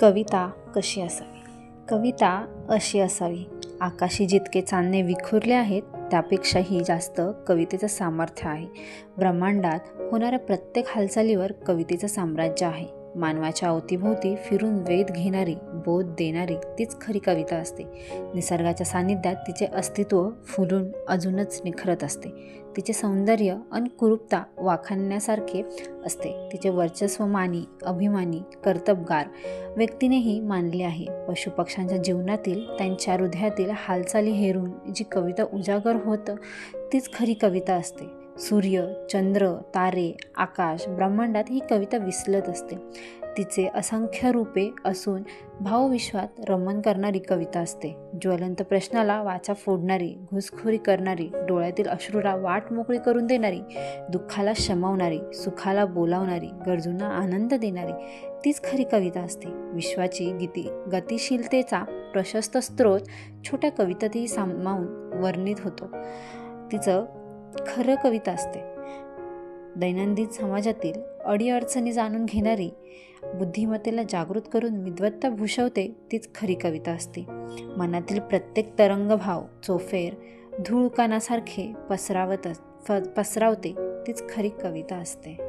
कविता कशी असावी? कविता अशी असावी, आकाशी जितके चांदणे विखुरले आहेत त्यापेक्षाही जास्त कवितेचं सामर्थ्य आहे. ब्रह्मांडात होणाऱ्या प्रत्येक हालचालीवर कवितेचं साम्राज्य आहे. मानवाच्या अवतीभोवती फिरून वेध घेणारी, बोध देणारी तीच खरी कविता असते. निसर्गाच्या सानिध्यात तिचे अस्तित्व फुलून अजूनच निखरत असते. तिचे सौंदर्य आणि कुरूपता वाखाणण्यासारखे असते. तिचे वर्चस्व मानी, अभिमानी, कर्तबगार व्यक्तीनेही मानले आहे. पशुपक्ष्यांच्या जीवनातील, त्यांच्या हृदयातील हालचाली हेरून जी कविता उजागर होतं तीच खरी कविता असते. सूर्य, चंद्र, तारे, आकाश, ब्रह्मांडात ही कविता विसलत असते. तिचे असंख्य रूपे असून भावविश्वात रमण करणारी कविता असते. ज्वलंत प्रश्नाला वाचा फोडणारी, घुसखोरी करणारी, डोळ्यातील अश्रूला वाट मोकळी करून देणारी, दुःखाला शमवणारी, सुखाला बोलावणारी, गरजूंना आनंद देणारी तीच खरी कविता असते. विश्वाची गतिशीलतेचा प्रशस्त स्रोत छोट्या कवितेतही सामावून वर्णित होतो. तिचं खरं कविता असते. दैनंदिन समाजातील अडीअडचणी जाणून घेणारी, बुद्धिमत्तेला जागृत करून विद्वत्ता भूषवते तीच खरी कविता असते. मनातील प्रत्येक तरंगभाव चोफेर धूळकणासारखे पसरावते तीच खरी कविता असते.